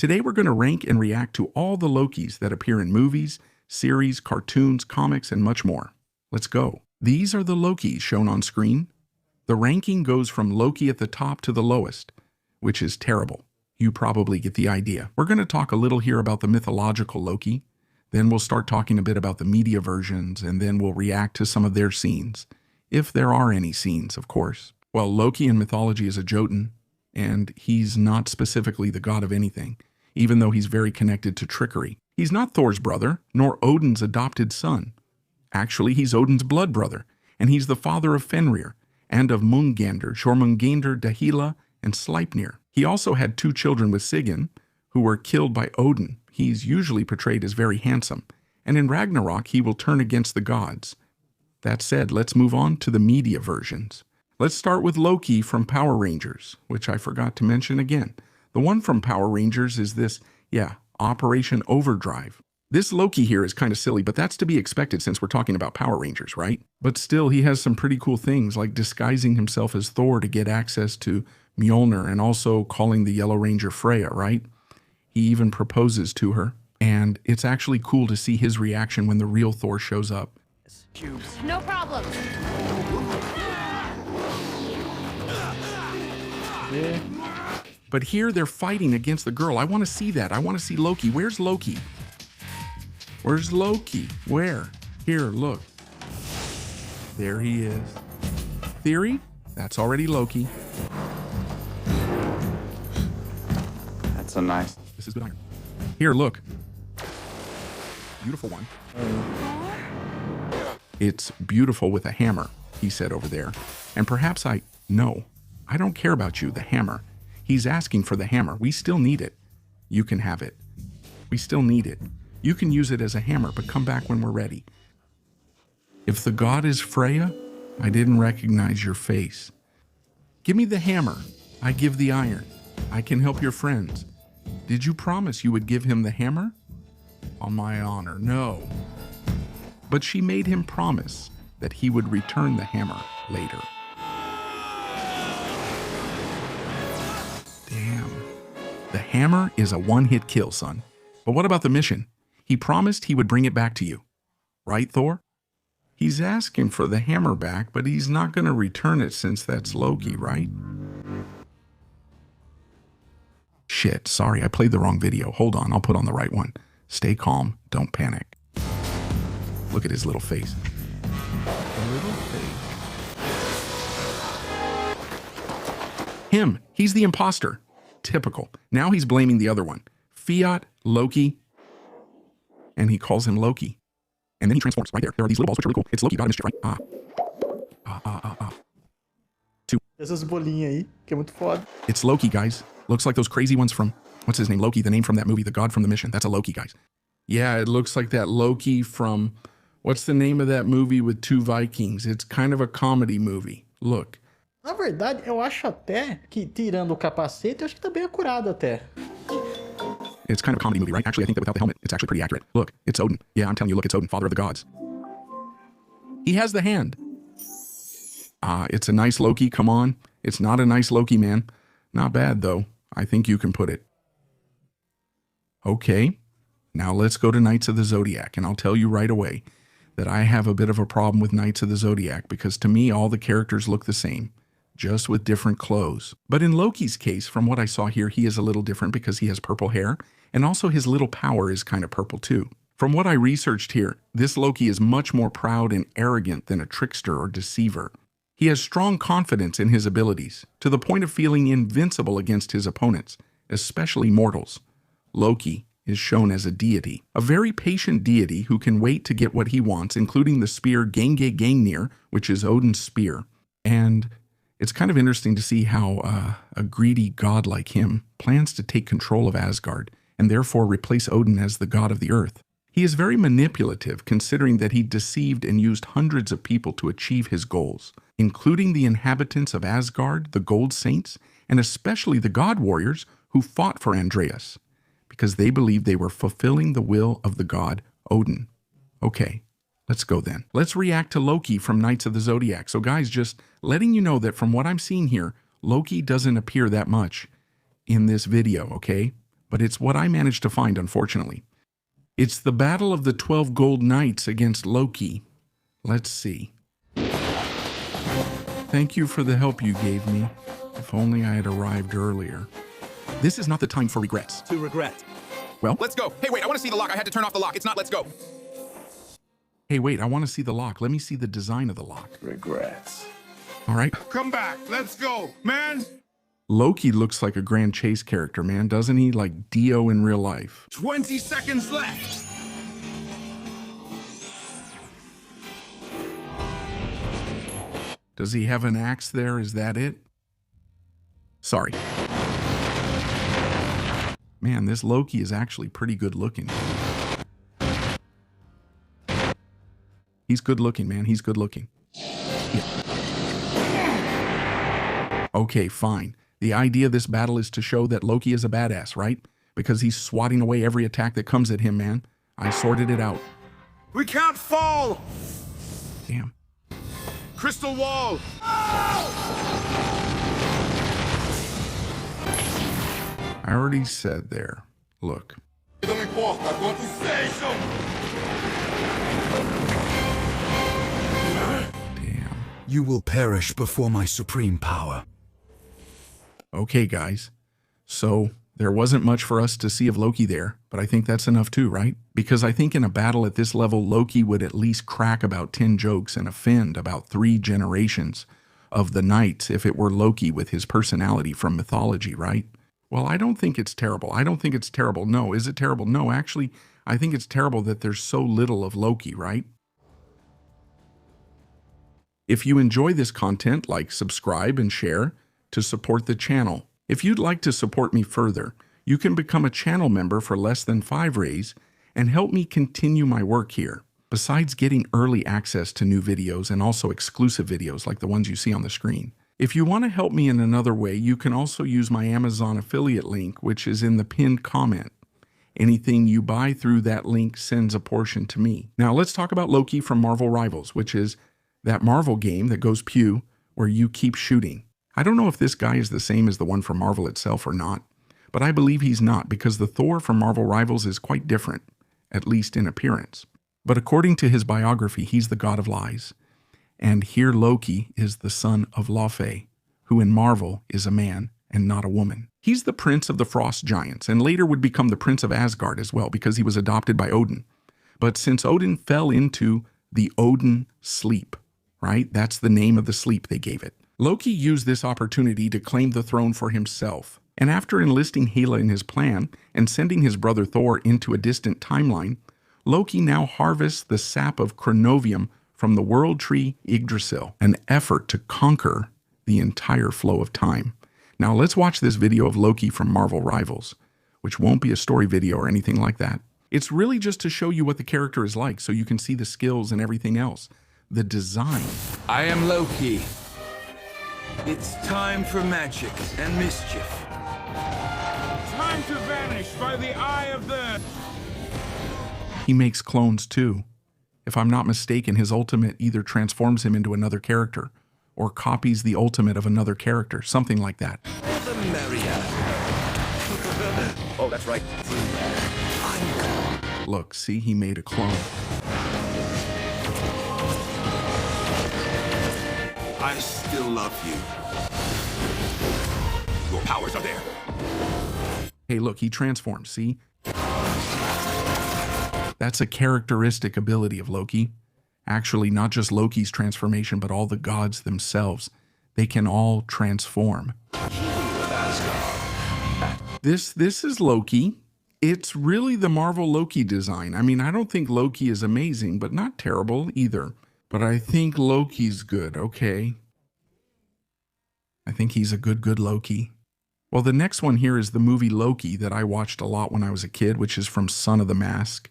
Today we're going to rank and react to all the Lokis that appear in movies, series, cartoons, comics, and much more. Let's go. These are the Lokis shown on screen. The ranking goes from Loki at the top to the lowest, which is terrible. You probably get the idea. We're going to talk a little here about the mythological Loki, then we'll start talking a bit about the media versions, and then we'll react to some of their scenes. If there are any scenes, of course. Well, Loki in mythology is a Jotun, and he's not specifically the god of anything, even though he's very connected to trickery. He's not Thor's brother, nor Odin's adopted son. Actually, he's Odin's blood brother, and he's the father of Fenrir, and of Mungandr, Jormungandr, Dahila, and Sleipnir. He also had 2 children with Sigyn, who were killed by Odin. He's usually portrayed as very handsome, and in Ragnarok he will turn against the gods. That said, let's move on to the media versions. Let's start with Loki from Power Rangers, which I forgot to mention again. The one from Power Rangers is this, Operation Overdrive. This Loki here is kind of silly, but that's to be expected since we're talking about Power Rangers, right? But still, he has some pretty cool things, like disguising himself as Thor to get access to Mjolnir, and also calling the Yellow Ranger Freya, right? He even proposes to her, and it's actually cool to see his reaction when the real Thor shows up. No problem. But here they're fighting against the girl. I want to see that. I want to see Loki. Where's Loki? Where's Loki? Where? Here, look. There he is. Theory? That's already Loki. That's a nice. This is good iron. Here, look. Beautiful one. It's beautiful with a hammer, he said over there. And perhaps no, I don't care about you, the hammer. He's asking for the hammer. We still need it. You can have it. We still need it. You can use it as a hammer, but come back when we're ready. If the god is Freya, I didn't recognize your face. Give me the hammer. I give the iron. I can help your friends. Did you promise you would give him the hammer? On my honor, no. But she made him promise that he would return the hammer later. Damn. The hammer is a one-hit kill, son. But what about the mission? He promised he would bring it back to you. Right, Thor? He's asking for the hammer back, but he's not going to return it since that's Loki, right? Shit, sorry, I played the wrong video. Hold on, I'll put on the right one. Stay calm, don't panic. Look at his little face. Little face. Him, he's the imposter. Typical. Now he's blaming the other one. Fiat, Loki, and he calls him Loki. And then he transforms right there. There are these little balls which are really cool. It's Loki, God of Mischief, right? Essas bolinhas aí, que é muito foda. It's Loki, guys. Looks like those crazy ones from, what's his name? Loki, the name from that movie, the god from the mission. That's a Loki, guys. Yeah, it looks like that Loki from, what's the name of that movie with 2 Vikings? It's kind of a comedy movie. Look. Na verdade, eu acho até que, tirando o capacete, eu acho que tá bem acurado até. It's kind of a comedy movie, right? Actually, I think that without the helmet, it's actually pretty accurate. Look, it's Odin. Yeah, I'm telling you, look, it's Odin, father of the gods. He has the hand. It's a nice Loki, come on. It's not a nice Loki, man. Not bad, though. I think you can put it. Okay, now let's go to Knights of the Zodiac, and I'll tell you right away that I have a bit of a problem with Knights of the Zodiac because to me, all the characters look the same, just with different clothes. But in Loki's case, from what I saw here, he is a little different because he has purple hair, and also his little power is kind of purple too. From what I researched here, this Loki is much more proud and arrogant than a trickster or deceiver. He has strong confidence in his abilities, to the point of feeling invincible against his opponents, especially mortals. Loki is shown as a deity, a very patient deity who can wait to get what he wants, including the spear Gangnir, which is Odin's spear. And it's kind of interesting to see how a greedy god like him plans to take control of Asgard, and therefore replace Odin as the god of the earth. He is very manipulative, considering that he deceived and used hundreds of people to achieve his goals, including the inhabitants of Asgard, the Gold Saints, and especially the God Warriors who fought for Andreas, because they believed they were fulfilling the will of the god Odin. Okay, let's go then. Let's react to Loki from Knights of the Zodiac. So guys, just letting you know that from what I'm seeing here, Loki doesn't appear that much in this video, okay? but it's what I managed to find, unfortunately. It's the Battle of the 12 Gold Knights against Loki. Let's see. Thank you for the help you gave me. If only I had arrived earlier. This is not the time for regrets. To regret. Well, Let's go. Hey, wait, I want to see the lock. I had to turn off the lock. It's not let's go. hey, wait, I want to see the lock. Let me see the design of the lock. Regrets. All right. Come back. Let's go, man. Loki looks like a Grand Chase character, man, doesn't he? Like Dio in real life. 20 seconds left. Does he have an axe there? Is that it? Sorry. Man, this Loki is actually pretty good looking. He's good looking, man. He's good looking. Yeah. Okay, fine. The idea of this battle is to show that Loki is a badass, right? Because he's swatting away every attack that comes at him, man. I sorted it out. We can't fall. Damn. Crystal wall. I already said there. Look. Damn. You will perish before my supreme power. Okay, guys. So there wasn't much for us to see of Loki there, but I think that's enough too, right? Because I think in a battle at this level, Loki would at least crack about 10 jokes and offend about 3 generations of the knights if it were Loki with his personality from mythology, right? Well, I don't think it's terrible. I don't think it's terrible. No. Is it terrible? No. Actually, I think it's terrible that there's so little of Loki, right? If you enjoy this content, like, subscribe, and share to support the channel. If you'd like to support me further, you can become a channel member for less than 5 rays and help me continue my work here. Besides getting early access to new videos and also exclusive videos like the ones you see on the screen. If you want to help me in another way, you can also use my Amazon affiliate link, which is in the pinned comment. Anything you buy through that link sends a portion to me. Now let's talk about Loki from Marvel Rivals, which is that Marvel game that goes pew where you keep shooting. I don't know if this guy is the same as the one from Marvel itself or not, but I believe he's not because the Thor from Marvel Rivals is quite different, at least in appearance. But according to his biography, he's the god of lies. And here Loki is the son of Laufey, who in Marvel is a man and not a woman. He's the prince of the frost giants and later would become the prince of Asgard as well because he was adopted by Odin. But since Odin fell into the Odin sleep, right? That's the name of the sleep they gave it. Loki used this opportunity to claim the throne for himself. And after enlisting Hela in his plan and sending his brother Thor into a distant timeline, Loki now harvests the sap of Chronovium from the world tree Yggdrasil, an effort to conquer the entire flow of time. Now let's watch this video of Loki from Marvel Rivals, which won't be a story video or anything like that. It's really just to show you what the character is like so you can see the skills and everything else. The design. I am Loki. It's time for magic and mischief. Time to vanish by the eye of the... He makes clones too. If I'm not mistaken, his ultimate either transforms him into another character or copies the ultimate of another character, something like that. The merrier. Oh, that's right. Look, see, he made a clone. I still love you. Your powers are there. Hey, look, he transforms, see? That's a characteristic ability of Loki. Actually, not just Loki's transformation, but all the gods themselves. They can all transform. This is Loki. It's really the Marvel Loki design. I mean, I don't think Loki is amazing, but not terrible either. But I think Loki's good, okay? I think he's a good Loki. Well, the next one here is the movie Loki that I watched a lot when I was a kid, which is from Son of the Mask.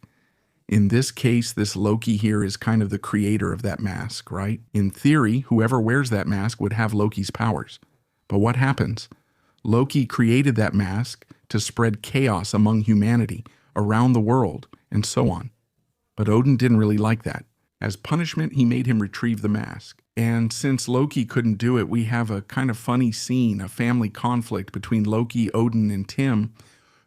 In this case, this Loki here is kind of the creator of that mask, right? In theory, whoever wears that mask would have Loki's powers. But what happens? Loki created that mask to spread chaos among humanity, around the world, and so on. But Odin didn't really like that. As punishment, he made him retrieve the mask. And since Loki couldn't do it, we have a kind of funny scene, a family conflict between Loki, Odin, and Tim,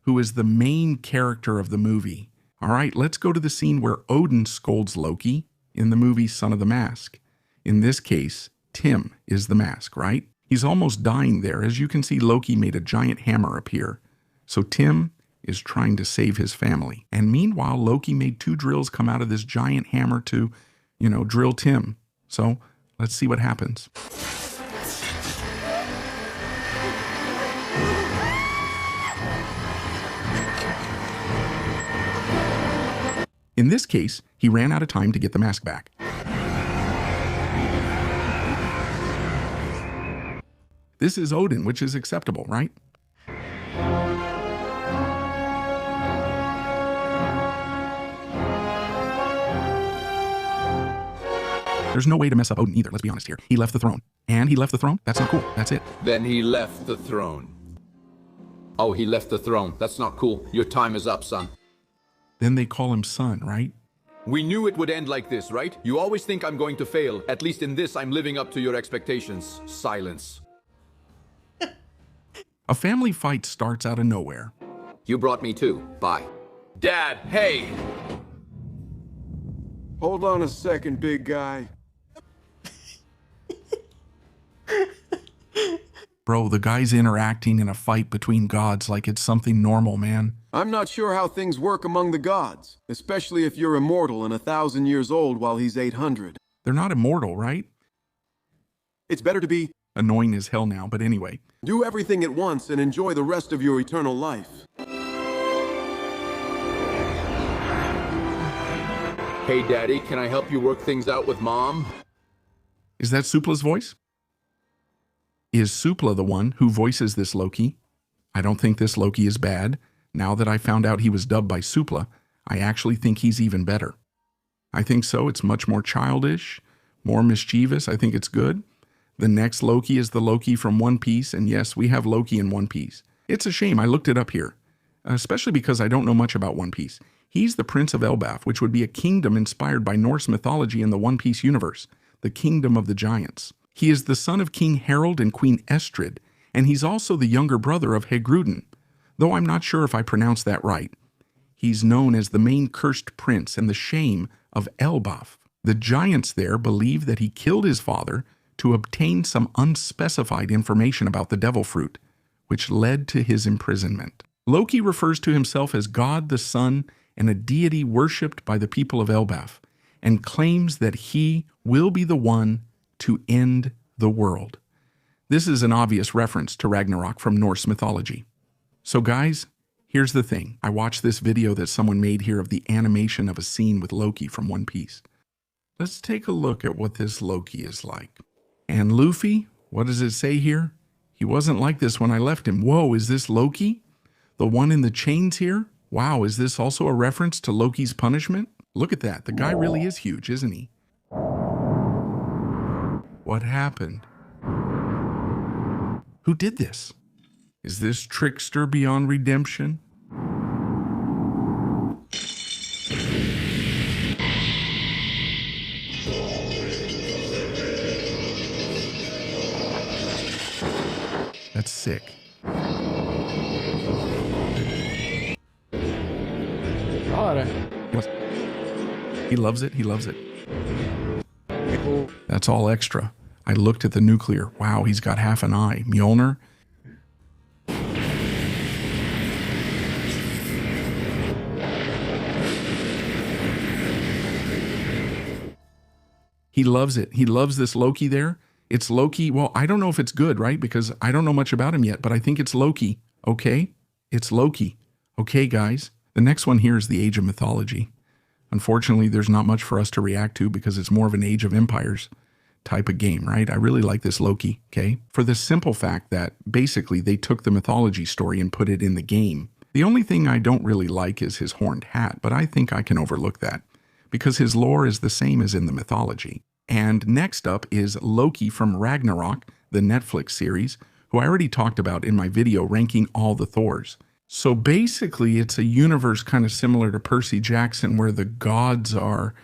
who is the main character of the movie. All right, let's go to the scene where Odin scolds Loki in the movie Son of the Mask. In this case, Tim is the mask, right? He's almost dying there. As you can see, Loki made a giant hammer appear. So Tim is trying to save his family. And meanwhile, Loki made 2 drills come out of this giant hammer to, drill Tim. So let's see what happens. In this case, he ran out of time to get the mask back. This is Odin, which is acceptable, right? There's no way to mess up Odin either, let's be honest here. He left the throne. And he left the throne? That's not cool. That's it. Then he left the throne. Oh, he left the throne. That's not cool. Your time is up, son. Then they call him son, right? We knew it would end like this, right? You always think I'm going to fail. At least in this, I'm living up to your expectations. Silence. A family fight starts out of nowhere. You brought me too. Bye. Dad, hey! Hold on a second, big guy. Bro, the guy's interacting in a fight between gods like it's something normal, man. I'm not sure how things work among the gods, especially if you're immortal and 1,000 years old while he's 800. They're not immortal, right? It's better to be Annoying as hell now, but anyway. do everything at once and enjoy the rest of your eternal life. Hey, Daddy, can I help you work things out with Mom? Is that Supla's voice? Is Supla the one who voices this Loki? I don't think this Loki is bad. Now that I found out he was dubbed by Supla, I actually think he's even better. I think so. It's much more childish, more mischievous. I think it's good. The next Loki is the Loki from One Piece, and yes, we have Loki in One Piece. It's a shame. I looked it up here, especially because I don't know much about One Piece. He's the Prince of Elbaf, which would be a kingdom inspired by Norse mythology in the One Piece universe, the Kingdom of the Giants. He is the son of King Harold and Queen Estrid, and he's also the younger brother of Hegrudin, though I'm not sure if I pronounced that right. He's known as the main cursed prince and the shame of Elbaf. The giants there believe that he killed his father to obtain some unspecified information about the devil fruit, which led to his imprisonment. Loki refers to himself as God the Son and a deity worshipped by the people of Elbaf, and claims that he will be the one to end the world. This is an obvious reference to Ragnarok from Norse mythology. So guys, here's the thing. I watched this video that someone made here of the animation of a scene with Loki from One Piece. Let's take a look at what this Loki is like. And Luffy, what does it say here? He wasn't like this when I left him. Whoa, is this Loki? The one in the chains here? Wow, is this also a reference to Loki's punishment? Look at that. The guy really is huge, isn't he? What happened? Who did this? Is this trickster beyond redemption? That's sick. Ora. He loves it. He loves it. That's all extra. I looked at the nuclear. Wow, he's got half an eye. Mjolnir. He loves it. He loves this Loki there. It's Loki. Well, I don't know if it's good, right? Because I don't know much about him yet, but I think it's Loki. Okay? It's Loki. Okay, guys. The next one here is the Age of Mythology. Unfortunately, there's not much for us to react to because it's more of an Age of Empires type of game, right? I really like this Loki, okay? For the simple fact that basically they took the mythology story and put it in the game. The only thing I don't really like is his horned hat, but I think I can overlook that because his lore is the same as in the mythology. And next up is Loki from Ragnarok, the Netflix series, who I already talked about in my video ranking all the Thors. So basically, it's a universe kind of similar to Percy Jackson where the gods are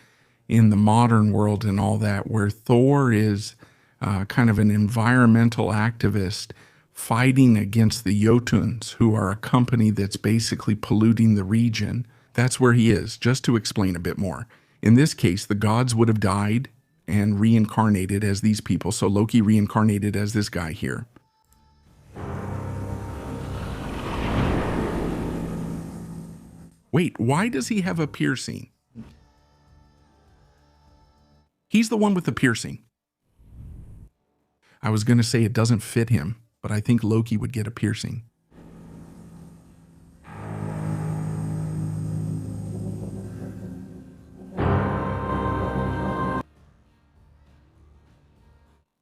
in the modern world and all that, where Thor is kind of an environmental activist fighting against the Jotuns, who are a company that's basically polluting the region. That's where he is, just to explain a bit more. In this case, the gods would have died and reincarnated as these people, so Loki reincarnated as this guy here. Wait, why does he have a piercing? He's the one with the piercing. I was going to say it doesn't fit him, but I think Loki would get a piercing.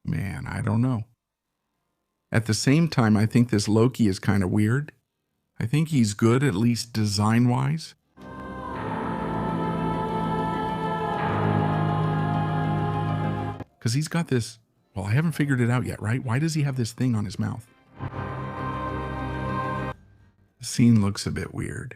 Man, I don't know. At the same time, I think this Loki is kind of weird. I think he's good, at least design-wise. Because he's got this... Well, I haven't figured it out yet, right? Why does he have this thing on his mouth? The scene looks a bit weird.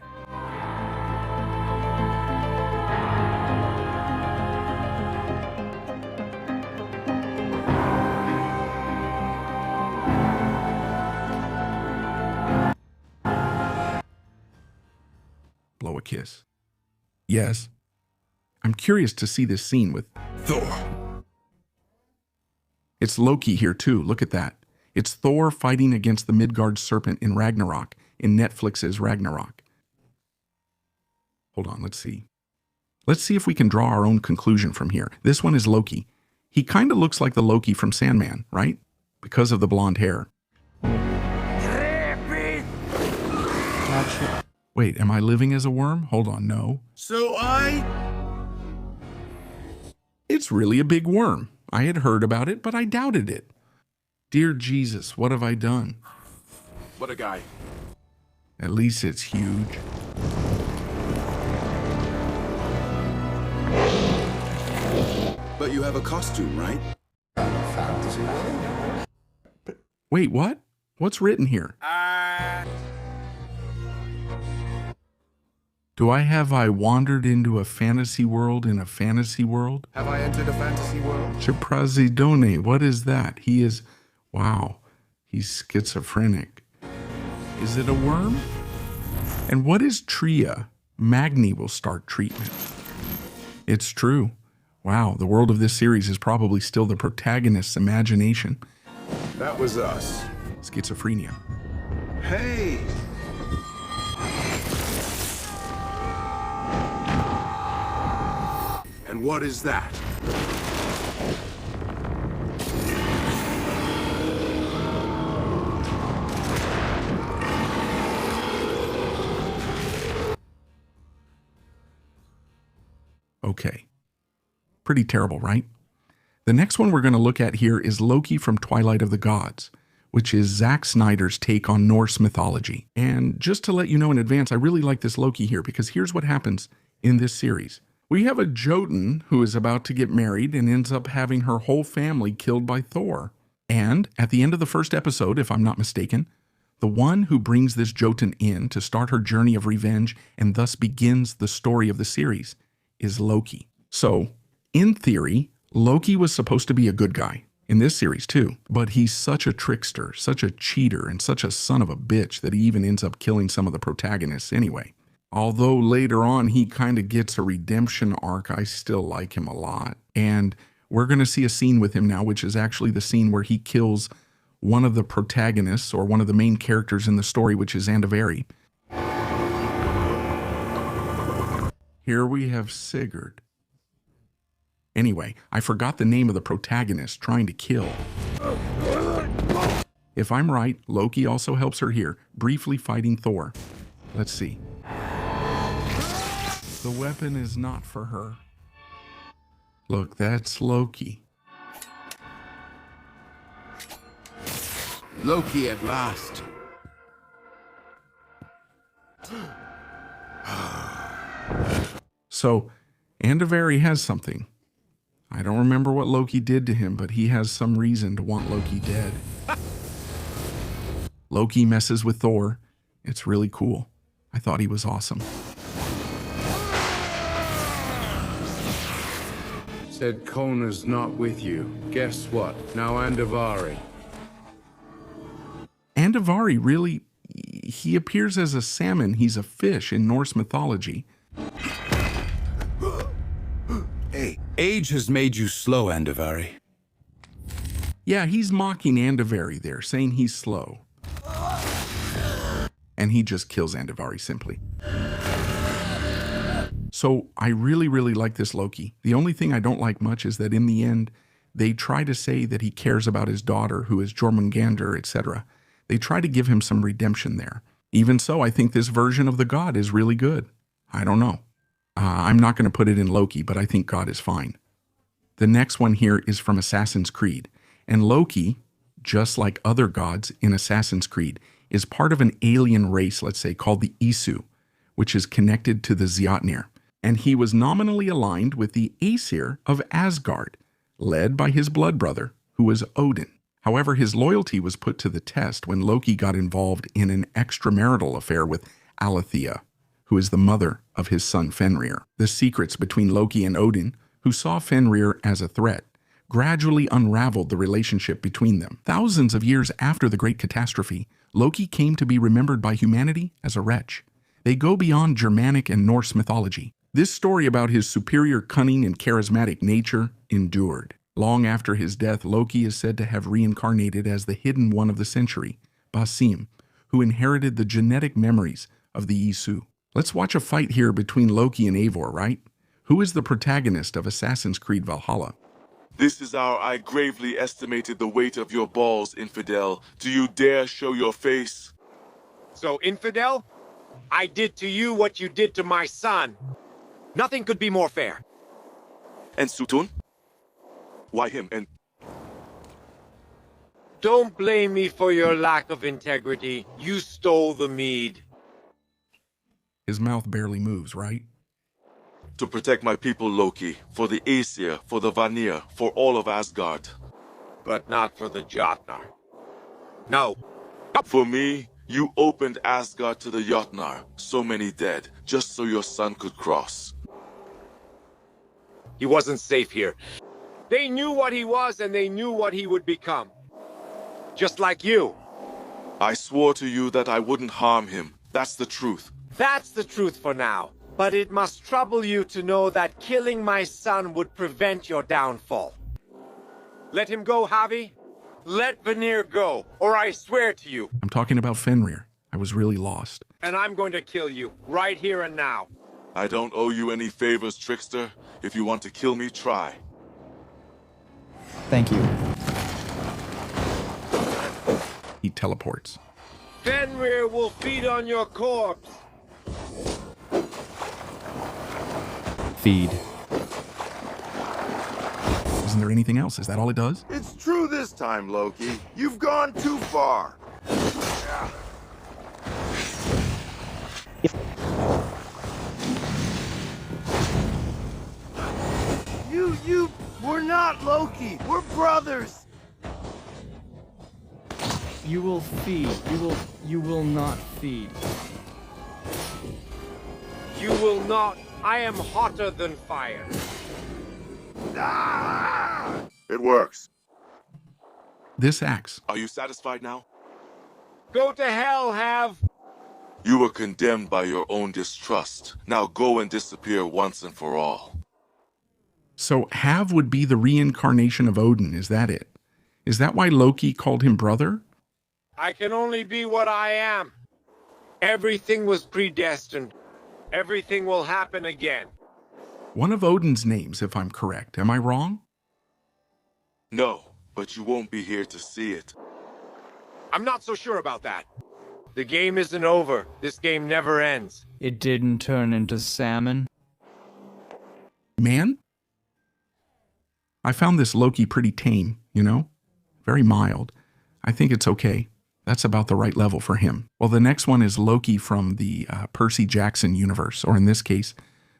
Blow a kiss. Yes. I'm curious to see this scene with Thor. It's Loki here too, look at that. It's Thor fighting against the Midgard serpent in Ragnarok, in Netflix's Ragnarok. Hold on, let's see. Let's see if we can draw our own conclusion from here. This one is Loki. He kind of looks like the Loki from Sandman, right? Because of the blonde hair. Wait, am I living as a worm? Hold on, no. It's really a big worm. I had heard about it, but I doubted it. Dear Jesus, what have I done? What a guy. At least it's huge. But you have a costume, right? Wait, what? What's written here? Do I wandered into a fantasy world in a fantasy world? Have I entered a fantasy world? Chiprazidone, what is that? He is, wow, he's schizophrenic. Is it a worm? And what is Tria? Magni will start treatment. It's true. Wow, the world of this series is probably still the protagonist's imagination. That was us. Schizophrenia. Hey! And what is that? Okay. Pretty terrible, right? The next one we're going to look at here is Loki from Twilight of the Gods, which is Zack Snyder's take on Norse mythology. And just to let you know in advance, I really like this Loki here because here's what happens in this series. We have a Jotun who is about to get married and ends up having her whole family killed by Thor. And at the end of the first episode, if I'm not mistaken, the one who brings this Jotun in to start her journey of revenge and thus begins the story of the series is Loki. So, in theory, Loki was supposed to be a good guy in this series too, but he's such a trickster, such a cheater, and such a son of a bitch that he even ends up killing some of the protagonists anyway. Although later on he kind of gets a redemption arc, I still like him a lot. And we're going to see a scene with him now, which is actually the scene where he kills one of the protagonists or one of the main characters in the story, which is Andavari. Here we have Sigurd. Anyway, I forgot the name of the protagonist trying to kill. If I'm right, Loki also helps her here, briefly fighting Thor. Let's see. The weapon is not for her. Look, that's Loki. Loki at last. So, Andavari has something. I don't remember what Loki did to him, but he has some reason to want Loki dead. Loki messes with Thor. It's really cool. I thought he was awesome. Said Kona's not with you. Guess what? Now Andavari. Andvari really, he appears as a salmon. He's a fish in Norse mythology. Hey, age has made you slow, Andvari. Yeah, he's mocking Andvari there, saying he's slow. And he just kills Andvari simply. So I really, really like this Loki. The only thing I don't like much is that in the end, they try to say that he cares about his daughter, who is Jormungandr, etc. They try to give him some redemption there. Even so, I think this version of the god is really good. I don't know. I'm not going to put it in Loki, but I think God is fine. The next one here is from Assassin's Creed. And Loki, just like other gods in Assassin's Creed, is part of an alien race, let's say, called the Isu, which is connected to the Zjotnir. And he was nominally aligned with the Aesir of Asgard, led by his blood brother, who was Odin. However, his loyalty was put to the test when Loki got involved in an extramarital affair with Alethea, who is the mother of his son Fenrir. The secrets between Loki and Odin, who saw Fenrir as a threat, gradually unraveled the relationship between them. Thousands of years after the Great Catastrophe, Loki came to be remembered by humanity as a wretch. They go beyond Germanic and Norse mythology. This story about his superior cunning and charismatic nature endured. Long after his death, Loki is said to have reincarnated as the hidden one of the century, Basim, who inherited the genetic memories of the Isu. Let's watch a fight here between Loki and Eivor, right? Who is the protagonist of Assassin's Creed Valhalla? This is how I gravely estimated the weight of your balls, infidel. Do you dare show your face? So, infidel? I did to you what you did to my son. Nothing could be more fair. And Sutun? Why him and... Don't blame me for your lack of integrity. You stole the mead. His mouth barely moves, right? To protect my people, Loki. For the Aesir, for the Vanir, for all of Asgard. But not for the Jotnar. No. For me, you opened Asgard to the Jotnar. So many dead, just so your son could cross. He wasn't safe here. They knew what he was and they knew what he would become. Just like you. I swore to you that I wouldn't harm him. That's the truth. That's the truth for now. But it must trouble you to know that killing my son would prevent your downfall. Let him go, Javi. Let Vanir go, or I swear to you. I'm talking about Fenrir. I was really lost. And I'm going to kill you, right here and now. I don't owe you any favors, trickster. If you want to kill me, try. Thank you. He teleports. Fenrir will feed on your corpse. Feed. Isn't there anything else? Is that all it does? It's true this time, Loki. You've gone too far. We're not Loki. We're brothers. You will feed. You will not feed. You will not. I am hotter than fire. Ah! It works. This axe. Are you satisfied now? Go to hell, Have. You were condemned by your own distrust. Now go and disappear once and for all. So Have would be the reincarnation of Odin, is that it? Is that why Loki called him brother? I can only be what I am. Everything was predestined. Everything will happen again. One of Odin's names, if I'm correct. Am I wrong? No, but you won't be here to see it. I'm not so sure about that. The game isn't over. This game never ends. It didn't turn into salmon. Man? I found this Loki pretty tame, you know? Very mild. I think it's okay. That's about the right level for him. Well, the next one is Loki from the Percy Jackson universe, or in this case,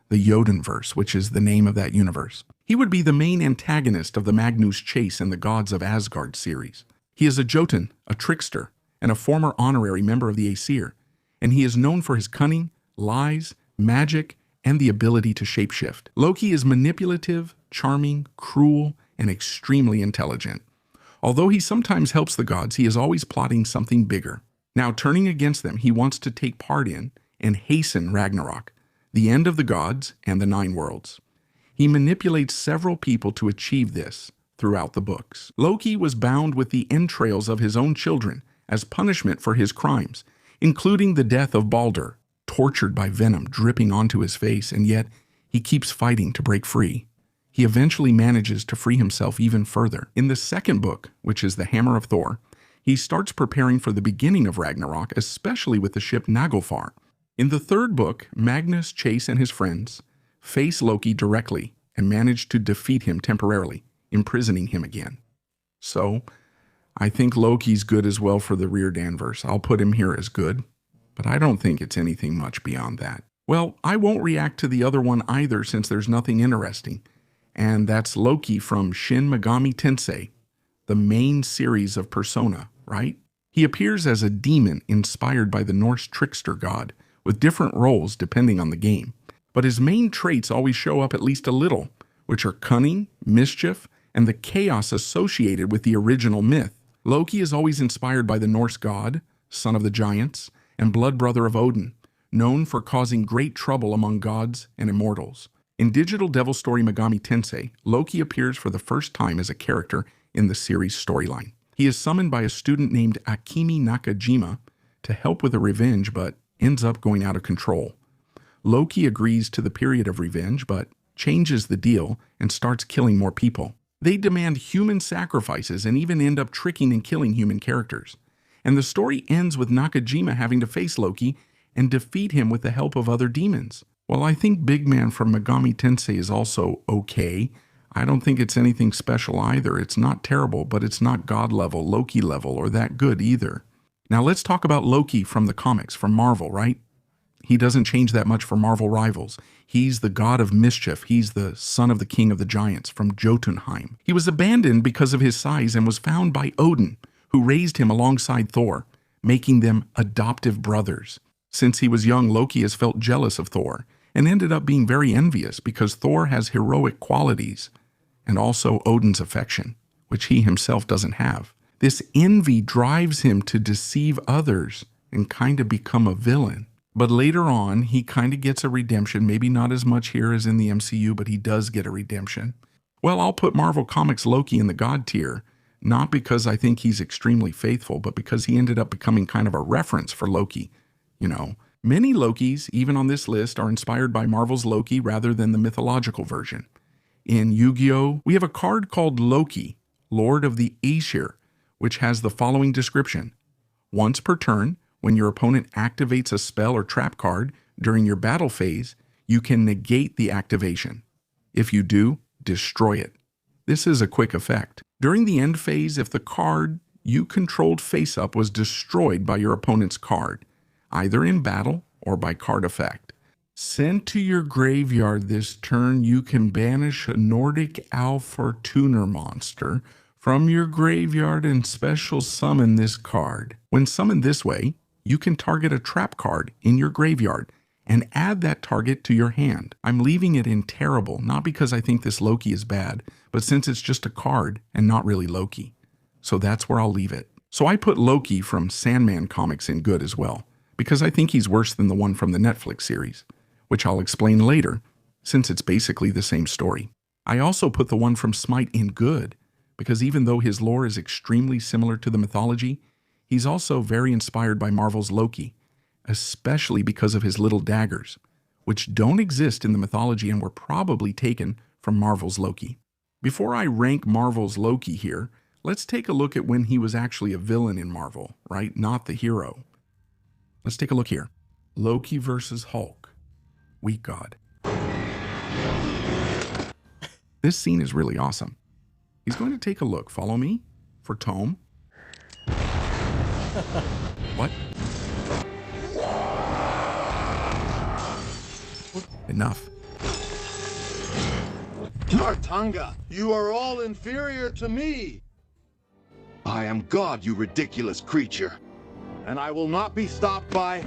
the Riordanverse, which is the name of that universe. He would be the main antagonist of the Magnus Chase and the Gods of Asgard series. He is a Jotun, a trickster, and a former honorary member of the Aesir, and he is known for his cunning, lies, magic, and the ability to shapeshift. Loki is manipulative, charming, cruel, and extremely intelligent. Although he sometimes helps the gods, he is always plotting something bigger. Now, turning against them, he wants to take part in and hasten Ragnarok, the end of the gods and the 9 worlds. He manipulates several people to achieve this throughout the books. Loki was bound with the entrails of his own children as punishment for his crimes, including the death of Balder, tortured by venom dripping onto his face, and yet he keeps fighting to break free. He eventually manages to free himself even further. In the second book, which is the Hammer of Thor, he starts preparing for the beginning of Ragnarok, especially with the ship Naglfar. In the third book, Magnus, Chase, and his friends face Loki directly and manage to defeat him temporarily, imprisoning him again. So, I think Loki's good as well for the Riordanverse. I'll put him here as good, but I don't think it's anything much beyond that. Well, I won't react to the other one either since there's nothing interesting, and that's Loki from Shin Megami Tensei, the main series of Persona, right? He appears as a demon inspired by the Norse trickster god, with different roles depending on the game. But his main traits always show up at least a little, which are cunning, mischief, and the chaos associated with the original myth. Loki is always inspired by the Norse god, son of the giants, and blood brother of Odin, known for causing great trouble among gods and immortals. In Digital Devil Story Megami Tensei, Loki appears for the first time as a character in the series storyline. He is summoned by a student named Akemi Nakajima to help with a revenge, but ends up going out of control. Loki agrees to the period of revenge, but changes the deal and starts killing more people. They demand human sacrifices and even end up tricking and killing human characters. And the story ends with Nakajima having to face Loki and defeat him with the help of other demons. While I think Big Man from Megami Tensei is also okay, I don't think it's anything special either. It's not terrible, but it's not God level, Loki level, or that good either. Now let's talk about Loki from the comics, from Marvel, right? He doesn't change that much for Marvel rivals. He's the god of mischief. He's the son of the king of the giants from Jotunheim. He was abandoned because of his size and was found by Odin, who raised him alongside Thor, making them adoptive brothers. Since he was young, Loki has felt jealous of Thor and ended up being very envious because Thor has heroic qualities and also Odin's affection, which he himself doesn't have. This envy drives him to deceive others and kind of become a villain. But later on, he kind of gets a redemption, maybe not as much here as in the MCU, but he does get a redemption. Well, I'll put Marvel Comics Loki in the God tier, not because I think he's extremely faithful, but because he ended up becoming kind of a reference for Loki. You know, many Lokis, even on this list, are inspired by Marvel's Loki rather than the mythological version. In Yu-Gi-Oh!, we have a card called Loki, Lord of the Aesir, which has the following description. Once per turn, when your opponent activates a spell or trap card during your battle phase, you can negate the activation. If you do, destroy it. This is a quick effect. During the end phase, if the card you controlled face-up was destroyed by your opponent's card, either in battle or by card effect, sent to your graveyard this turn, you can banish a Nordic Alpha Tuner monster from your graveyard and special summon this card. When summoned this way, you can target a trap card in your graveyard and add that target to your hand. I'm leaving it in terrible, not because I think this Loki is bad, but since it's just a card and not really Loki. So that's where I'll leave it. So I put Loki from Sandman comics in good as well, because I think he's worse than the one from the Netflix series, which I'll explain later, since it's basically the same story. I also put the one from Smite in good, because even though his lore is extremely similar to the mythology, he's also very inspired by Marvel's Loki, especially because of his little daggers, which don't exist in the mythology and were probably taken from Marvel's Loki. Before I rank Marvel's Loki here, let's take a look at when he was actually a villain in Marvel, right? Not the hero. Let's take a look here. Loki versus Hulk. Weak God. This scene is really awesome. He's going to take a look. Follow me for Tome. What? Enough. Tartanga, you are all inferior to me. I am God, you ridiculous creature. And I will not be stopped by...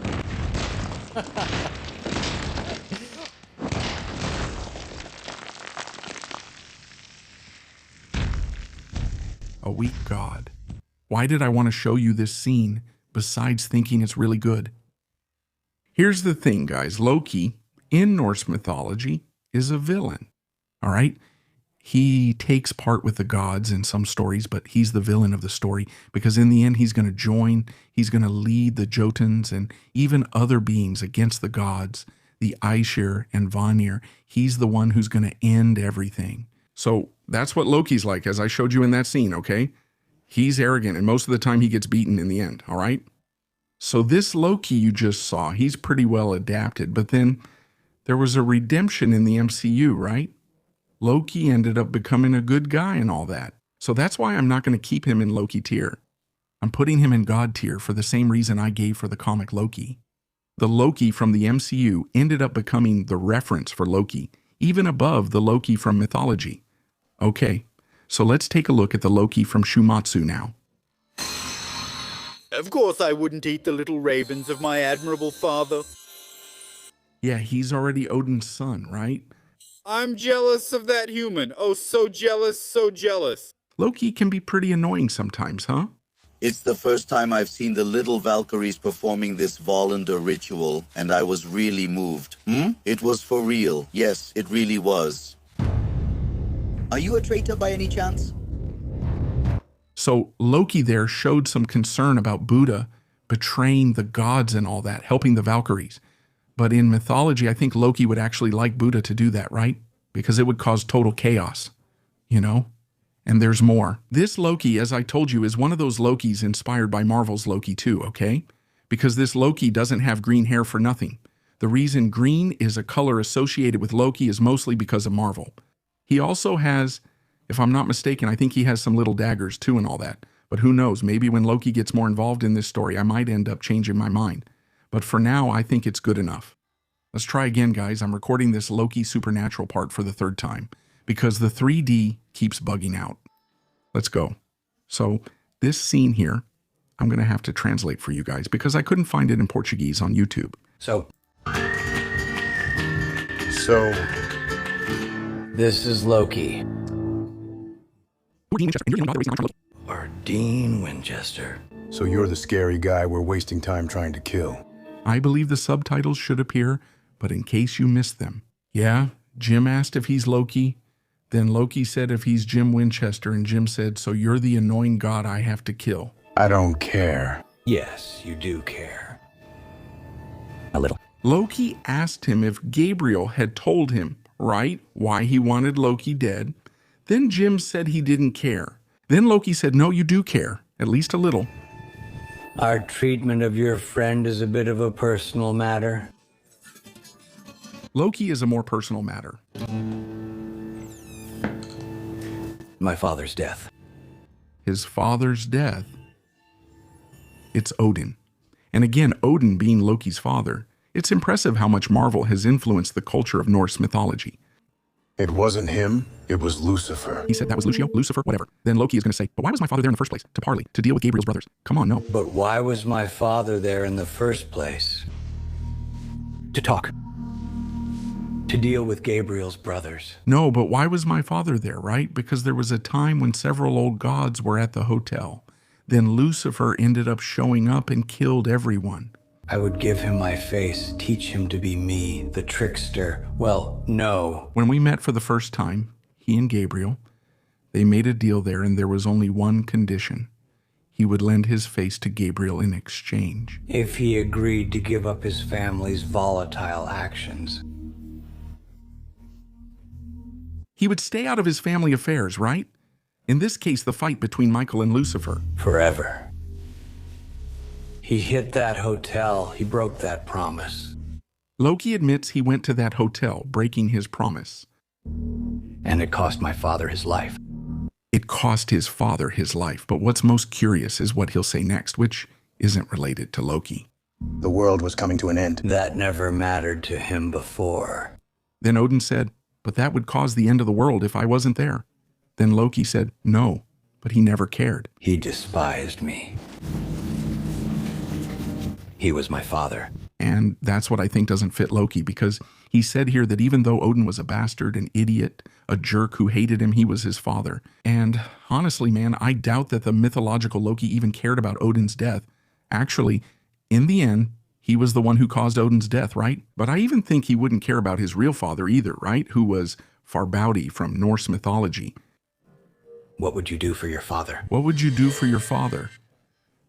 A weak god. Why did I want to show you this scene besides thinking it's really good? Here's the thing, guys. Loki, in Norse mythology, is a villain. All right? He takes part with the gods in some stories, but he's the villain of the story because in the end he's going to lead the Jotuns and even other beings against the gods, the Aesir and Vanir. He's the one who's going to end everything. So that's what Loki's like, as I showed you in that scene, okay? He's arrogant, and most of the time he gets beaten in the end, all right? So this Loki you just saw, he's pretty well adapted, but then there was a redemption in the MCU, right? Loki ended up becoming a good guy and all that. So that's why I'm not going to keep him in Loki tier. I'm putting him in God tier for the same reason I gave for the comic Loki. The Loki from the MCU ended up becoming the reference for Loki, even above the Loki from Mythology. Okay, so let's take a look at the Loki from Shumatsu now. Of course I wouldn't eat the little ravens of my admirable father. Yeah, he's already Odin's son, right? I'm jealous of that human. Oh, so jealous, so jealous. Loki can be pretty annoying sometimes, huh? It's the first time I've seen the little Valkyries performing this Volundr ritual, and I was really moved. It was for real. Yes, it really was. Are you a traitor by any chance? So Loki there showed some concern about Buddha betraying the gods and all that, helping the Valkyries. But in mythology, I think Loki would actually like Buddha to do that, right? Because it would cause total chaos, you know? And there's more. This Loki, as I told you, is one of those Lokis inspired by Marvel's Loki too, okay? Because this Loki doesn't have green hair for nothing. The reason green is a color associated with Loki is mostly because of Marvel. He also has, if I'm not mistaken, I think he has some little daggers too and all that. But who knows, maybe when Loki gets more involved in this story, I might end up changing my mind. But for now, I think it's good enough. Let's try again, guys. I'm recording this Loki supernatural part for the third time because the 3D keeps bugging out. Let's go. So this scene here, I'm going to have to translate for you guys because I couldn't find it in Portuguese on YouTube. So, this is Loki. Or Dean Winchester. So you're the scary guy we're wasting time trying to kill. I believe the subtitles should appear, but in case you missed them. Yeah, Jim asked if he's Loki. Then Loki said if he's Jim Winchester, and Jim said, so you're the annoying god I have to kill. I don't care. Yes, you do care. A little. Loki asked him if Gabriel had told him, right, why he wanted Loki dead. Then Jim said he didn't care. Then Loki said, no, you do care, at least a little. Our treatment of your friend is a bit of a personal matter. Loki is a more personal matter. My father's death. His father's death? It's Odin. And again, Odin being Loki's father, it's impressive how much Marvel has influenced the culture of Norse mythology. It wasn't him, it was Lucifer. He said that was Lucio, Lucifer, whatever. Then Loki is going to say, but why was my father there in the first place? To parley, to deal with Gabriel's brothers. Come on, no. But why was my father there in the first place? To talk. To deal with Gabriel's brothers. No, but why was my father there, right? Because there was a time when several old gods were at the hotel. Then Lucifer ended up showing up and killed everyone. I would give him my face, teach him to be me, the trickster. Well, no. When we met for the first time, he and Gabriel, they made a deal there, and there was only one condition. He would lend his face to Gabriel in exchange. If he agreed to give up his family's volatile actions. He would stay out of his family affairs, right? In this case, the fight between Michael and Lucifer. Forever. He hit that hotel. He broke that promise. Loki admits he went to that hotel, breaking his promise. And it cost my father his life. It cost his father his life, but what's most curious is what he'll say next, which isn't related to Loki. The world was coming to an end. That never mattered to him before. Then Odin said, but that would cause the end of the world if I wasn't there. Then Loki said, no, but he never cared. He despised me. He was my father. And that's what I think doesn't fit Loki, because He said here that even though Odin was a bastard, an idiot, a jerk who hated him, he was his father. And honestly, man, I doubt that the mythological Loki even cared about Odin's death. Actually, in the end, he was the one who caused Odin's death, right? But I even think he wouldn't care about his real father either, right? Who was Farbauti from Norse mythology. What would you do for your father? What would you do for your father?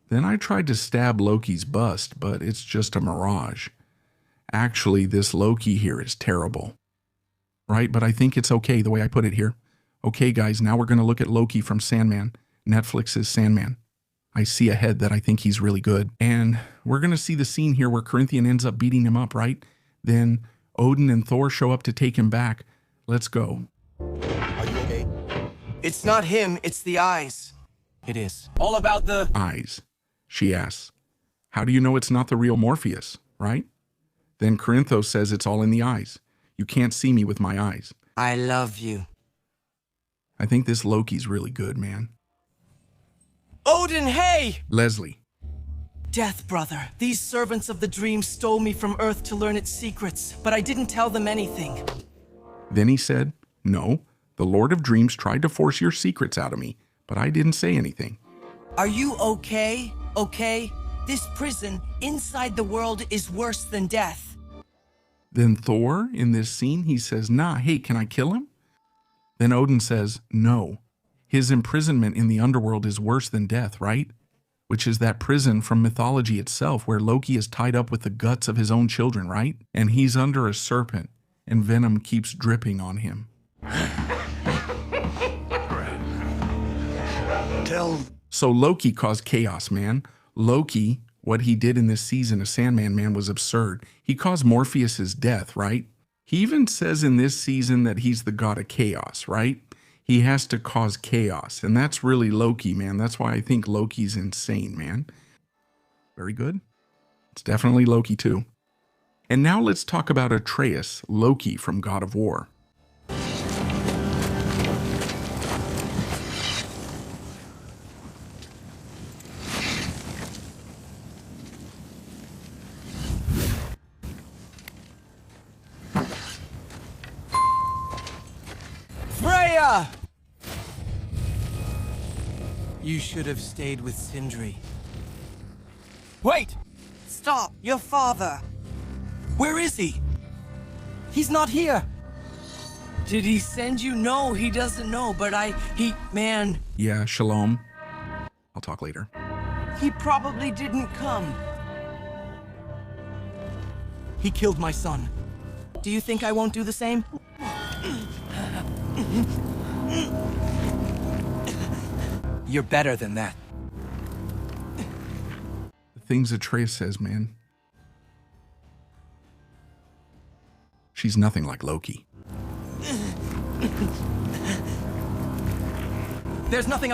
Then I tried to stab Loki's bust, but it's just a mirage. Actually, this Loki here is terrible. Right? But I think it's okay the way I put it here. Okay, guys, now we're going to look at Loki from Sandman, Netflix's Sandman. I see ahead that I think he's really good. And we're going to see the scene here where Corinthian ends up beating him up, right? Then Odin and Thor show up to take him back. Let's go. Are you okay? It's not him, it's the eyes. It is. All about the eyes, she asks. How do you know it's not the real Morpheus, right? Then Corinthos says it's all in the eyes. You can't see me with my eyes. I love you. I think this Loki's really good, man. Odin, hey! Leslie. Death, brother. These servants of the dream stole me from Earth to learn its secrets, but I didn't tell them anything. Then he said, no, the Lord of Dreams tried to force your secrets out of me, but I didn't say anything. Are you okay? Okay? This prison inside the world is worse than death. Then Thor, in this scene, he says, nah, hey, can I kill him? Then Odin says, no. His imprisonment in the underworld is worse than death, right? Which is that prison from mythology itself where Loki is tied up with the guts of his own children, right? And he's under a serpent, and venom keeps dripping on him. So Loki caused chaos, man. Loki, what he did in this season of Sandman, man, was absurd. He caused Morpheus's death, right? He even says in this season that he's the god of chaos, right? He has to cause chaos, and that's really Loki, man. That's why I think Loki's insane, man. Very good. It's definitely Loki, too. And now let's talk about Atreus, Loki from God of War. Freya! You should have stayed with Sindri. Wait! Stop! Your father! Where is he? He's not here! Did he send you? No, he doesn't know, but man... Yeah, shalom. I'll talk later. He probably didn't come. He killed my son. Do you think I won't do the same? You're better than that. The things Atreus says, man. She's nothing like Loki. There's nothing.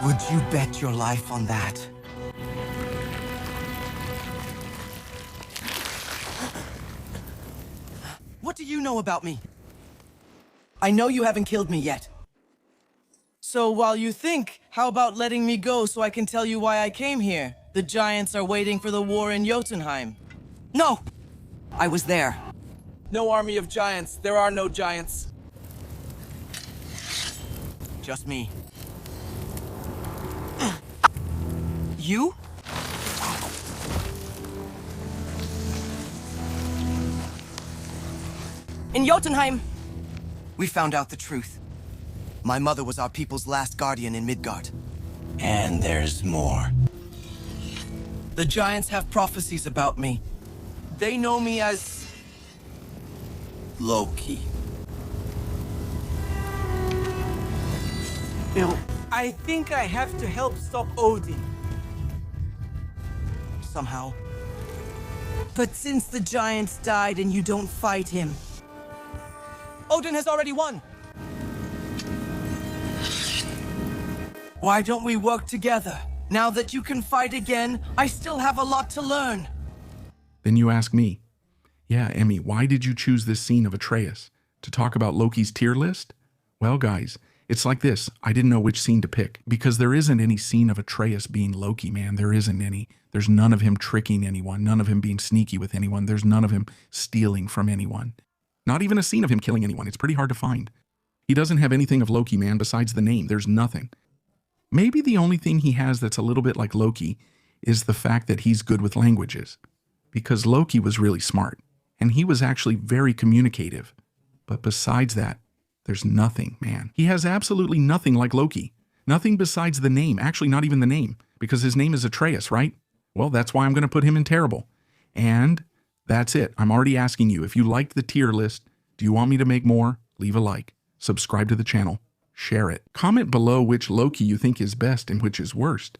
Would you bet your life on that? What do you know about me? I know you haven't killed me yet. So while you think, how about letting me go so I can tell you why I came here? The giants are waiting for the war in Jotunheim. No! I was there. No army of giants. There are no giants. Just me. You? In Jotunheim, we found out the truth. My mother was our people's last guardian in Midgard. And there's more. The giants have prophecies about me. They know me as... Loki. I think I have to help stop Odin. Somehow. But since the giants died and you don't fight him, Odin has already won. Why don't we work together? Now that you can fight again, I still have a lot to learn. Then you ask me, yeah, Emmy, why did you choose this scene of Atreus? To talk about Loki's tier list? Well, guys, it's like this. I didn't know which scene to pick because there isn't any scene of Atreus being Loki, man. There isn't any. There's none of him tricking anyone, none of him being sneaky with anyone. There's none of him stealing from anyone. Not even a scene of him killing anyone. It's pretty hard to find. He doesn't have anything of Loki, man, besides the name. There's nothing. Maybe the only thing he has that's a little bit like Loki is the fact that he's good with languages. Because Loki was really smart, and he was actually very communicative. But besides that, there's nothing, man. He has absolutely nothing like Loki. Nothing besides the name. Actually, not even the name, because his name is Atreus, right? Well, that's why I'm going to put him in terrible. And that's it. I'm already asking you, if you liked the tier list, do you want me to make more? Leave a like. Subscribe to the channel. Share it. Comment below which Loki you think is best and which is worst.